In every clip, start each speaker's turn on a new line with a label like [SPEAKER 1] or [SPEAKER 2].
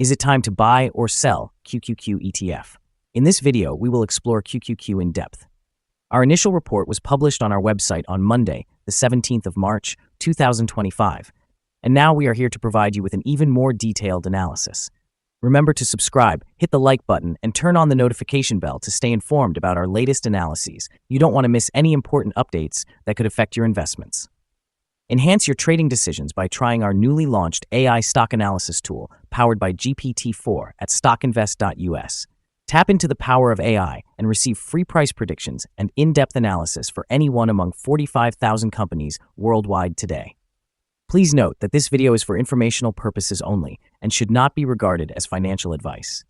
[SPEAKER 1] Is it time to buy or sell QQQ ETF? In this video, we will explore QQQ in depth. Our initial report was published on our website on Monday, the 17th of March, 2025, and now we are here to provide you with an even more detailed analysis. Remember to subscribe, hit the like button, and turn on the notification bell to stay informed about our latest analyses. You don't want to miss any important updates that could affect your investments. Enhance your trading decisions by trying our newly launched AI stock analysis tool powered by GPT-4 at StockInvest.us. Tap into the power of AI and receive free price predictions and in-depth analysis for any one among 45,000 companies worldwide today. Please note that this video is for informational purposes only and should not be regarded as financial advice.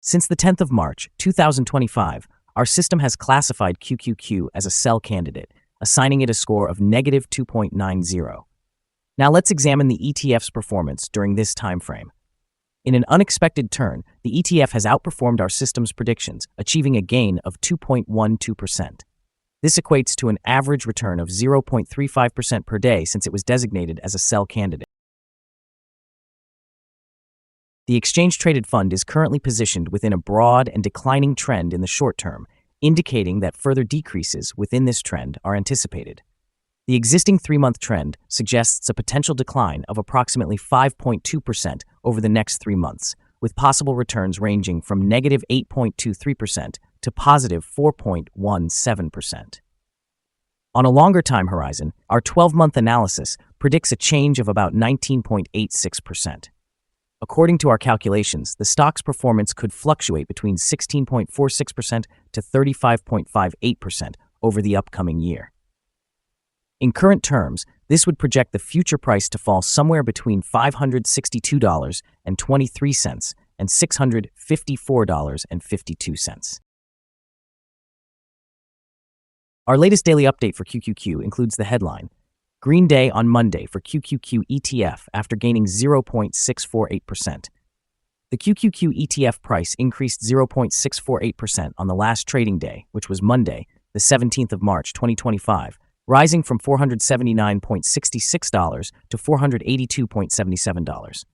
[SPEAKER 1] Since the 10th of March, 2025, our system has classified QQQ as a sell candidate, assigning it a score of negative 2.90. Now let's examine the ETF's performance during this time frame. In an unexpected turn, the ETF has outperformed our system's predictions, achieving a gain of 2.12%. This equates to an average return of 0.35% per day since it was designated as a sell candidate. The exchange-traded fund is currently positioned within a broad and declining trend in the short term, indicating that further decreases within this trend are anticipated. The existing 3-month trend suggests a potential decline of approximately 5.2% over the next 3 months, with possible returns ranging from negative 8.23% to positive 4.17%. On a longer time horizon, our 12-month analysis predicts a change of about 19.86%. According to our calculations, the stock's performance could fluctuate between 16.46% to 35.58% over the upcoming year. In current terms, this would project the future price to fall somewhere between $562.23 and $654.52. Our latest daily update for QQQ includes the headline, Green Day on Monday for QQQ ETF after gaining 0.648%. The QQQ ETF price increased 0.648% on the last trading day, which was Monday, the 17th of March, 2025, rising from $479.66 to $482.77.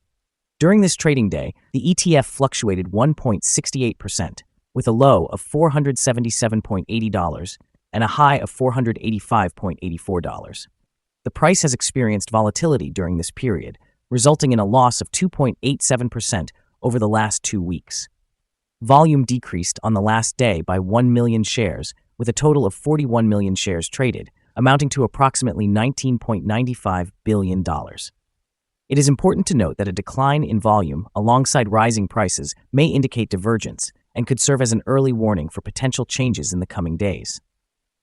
[SPEAKER 1] During this trading day, the ETF fluctuated 1.68%, with a low of $477.80 and a high of $485.84. The price has experienced volatility during this period, resulting in a loss of 2.87% over the last 2 weeks. Volume decreased on the last day by 1 million shares, with a total of 41 million shares traded, amounting to approximately $19.95 billion. It is important to note that a decline in volume alongside rising prices may indicate divergence and could serve as an early warning for potential changes in the coming days.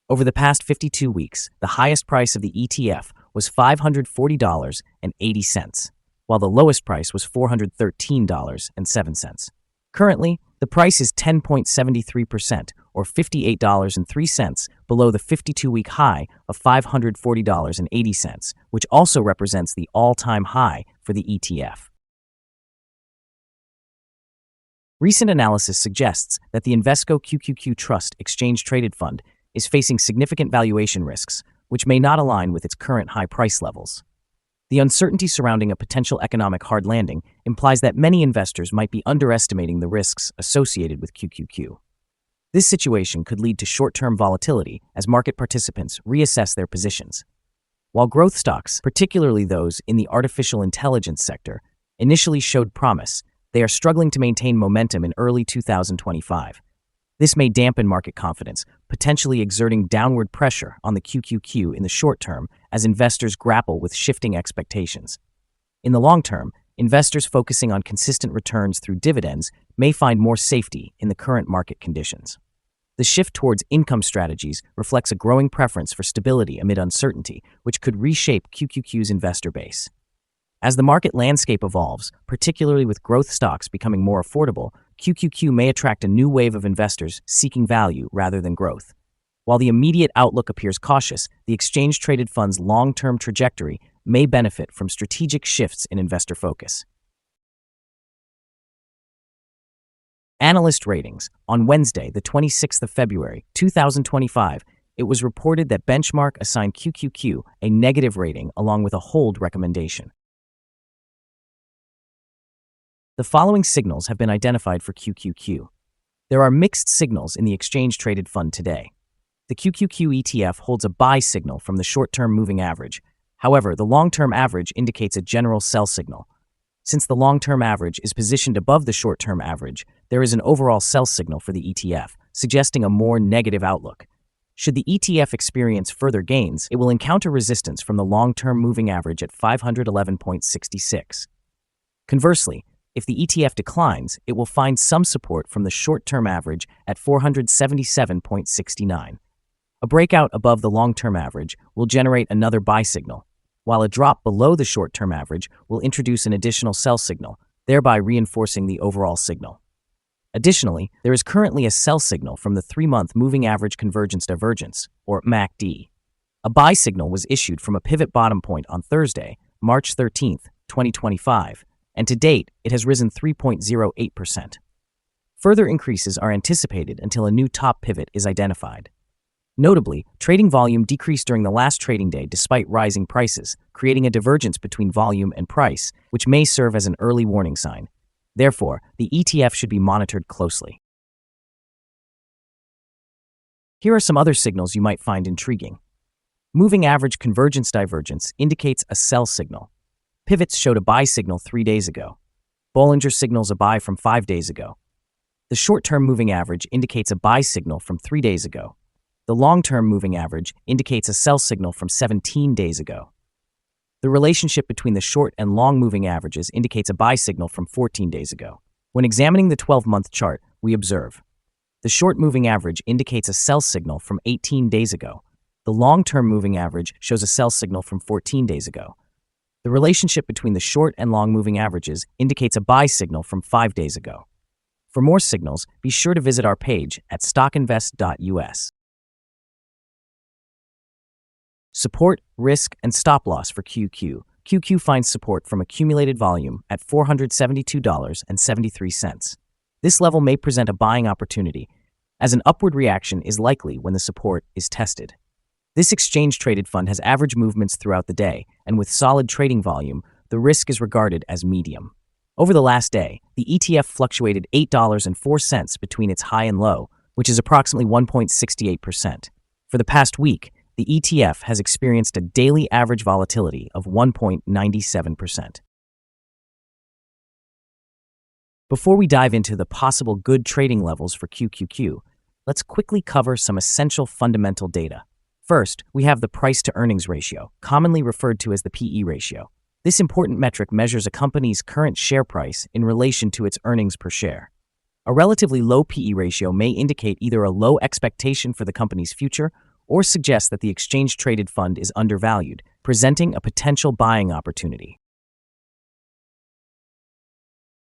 [SPEAKER 1] Over the past 52 weeks, the highest price of the ETF was $540.80, while the lowest price was $413.07. Currently, the price is 10.73% or $58.03 below the 52-week high of $540.80, which also represents the all-time high for the ETF. Recent analysis suggests that the Invesco QQQ Trust exchange-traded fund is facing significant valuation risks, which may not align with its current high price levels. The uncertainty surrounding a potential economic hard landing implies that many investors might be underestimating the risks associated with QQQ. This situation could lead to short-term volatility as market participants reassess their positions. While growth stocks, particularly those in the artificial intelligence sector, initially showed promise, they are struggling to maintain momentum in early 2025. This may dampen market confidence, potentially exerting downward pressure on the QQQ in the short term as investors grapple with shifting expectations. In the long term, investors focusing on consistent returns through dividends may find more safety in the current market conditions. The shift towards income strategies reflects a growing preference for stability amid uncertainty, which could reshape QQQ's investor base. As the market landscape evolves, particularly with growth stocks becoming more affordable, QQQ may attract a new wave of investors seeking value rather than growth. While the immediate outlook appears cautious, the exchange-traded fund's long-term trajectory may benefit from strategic shifts in investor focus. Analyst ratings. On Wednesday, the 26th of February, 2025, it was reported that Benchmark assigned QQQ a negative rating along with a hold recommendation. The following signals have been identified for QQQ. There are mixed signals in the exchange-traded fund today. The QQQ ETF holds a buy signal from the short-term moving average. However, the long-term average indicates a general sell signal. Since the long-term average is positioned above the short-term average, there is an overall sell signal for the ETF, suggesting a more negative outlook. Should the ETF experience further gains, it will encounter resistance from the long-term moving average at 511.66. Conversely, if the ETF declines, it will find some support from the short-term average at 477.69. A breakout above the long-term average will generate another buy signal, while a drop below the short-term average will introduce an additional sell signal, thereby reinforcing the overall signal. Additionally, there is currently a sell signal from the 3-month Moving Average Convergence Divergence, or MACD. A buy signal was issued from a pivot bottom point on Thursday, March 13, 2025, and to date, it has risen 3.08%. Further increases are anticipated until a new top pivot is identified. Notably, trading volume decreased during the last trading day despite rising prices, creating a divergence between volume and price, which may serve as an early warning sign. Therefore, the ETF should be monitored closely. Here are some other signals you might find intriguing. Moving Average Convergence Divergence indicates a sell signal. Pivots showed a buy signal 3 days ago. Bollinger signals a buy from 5 days ago. The short-term moving average indicates a buy signal from 3 days ago. The long-term moving average indicates a sell signal from 17 days ago. The relationship between the short and long moving averages indicates a buy signal from 14 days ago. When examining the 12-month chart, we observe the short moving average indicates a sell signal from 18 days ago. The long-term moving average shows a sell signal from 14 days ago. The relationship between the short and long moving averages indicates a buy signal from 5 days ago. For more signals, be sure to visit our page at StockInvest.us. Support, risk, and stop loss for QQ. QQ finds support from accumulated volume at $472.73. This level may present a buying opportunity, as an upward reaction is likely when the support is tested. This exchange-traded fund has average movements throughout the day, and with solid trading volume, the risk is regarded as medium. Over the last day, the ETF fluctuated $8.04 between its high and low, which is approximately 1.68%. For the past week, the ETF has experienced a daily average volatility of 1.97%. Before we dive into the possible good trading levels for QQQ, let's quickly cover some essential fundamental data. First, we have the price-to-earnings ratio, commonly referred to as the PE ratio. This important metric measures a company's current share price in relation to its earnings per share. A relatively low PE ratio may indicate either a low expectation for the company's future or suggest that the exchange-traded fund is undervalued, presenting a potential buying opportunity.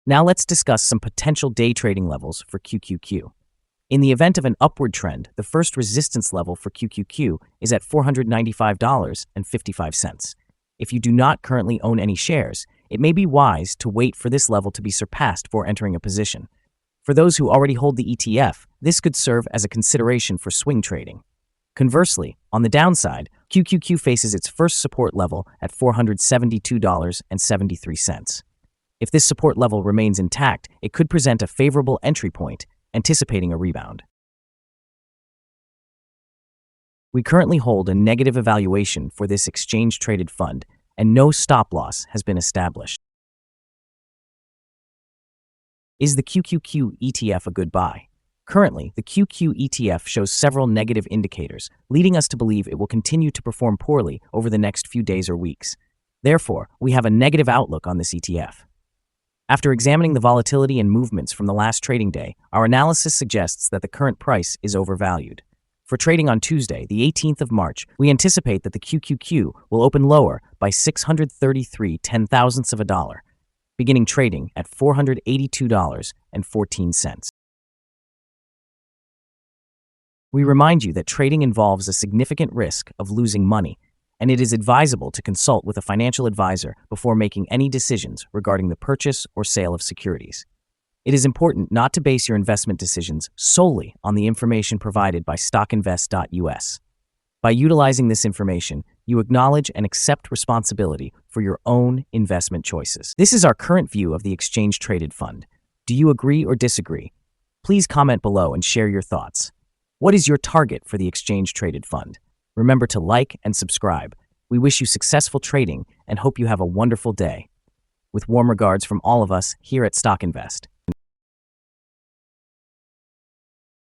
[SPEAKER 1] Now let's discuss some potential day trading levels for QQQ. In the event of an upward trend, the first resistance level for QQQ is at $495.55. If you do not currently own any shares, it may be wise to wait for this level to be surpassed before entering a position. For those who already hold the ETF, this could serve as a consideration for swing trading. Conversely, on the downside, QQQ faces its first support level at $472.73. If this support level remains intact, it could present a favorable entry point, anticipating a rebound. We currently hold a negative evaluation for this exchange-traded fund, and no stop loss has been established. Is the QQQ ETF a good buy? Currently, the QQ ETF shows several negative indicators, leading us to believe it will continue to perform poorly over the next few days or weeks. Therefore, we have a negative outlook on this ETF. After examining the volatility and movements from the last trading day, our analysis suggests that the current price is overvalued. For trading on Tuesday, the 18th of March, we anticipate that the QQQ will open lower by 633 $0.10 beginning trading at $482.14. We remind you that trading involves a significant risk of losing money, and it is advisable to consult with a financial advisor before making any decisions regarding the purchase or sale of securities. It is important not to base your investment decisions solely on the information provided by StockInvest.us. By utilizing this information, you you acknowledge and accept responsibility for your own investment choices. This is our current view of the exchange-traded fund. Do you agree or disagree? Please comment below and share your thoughts. What is your target for the exchange-traded fund? Remember to like and subscribe. We wish you successful trading and hope you have a wonderful day. With warm regards from all of us here at Stock Invest.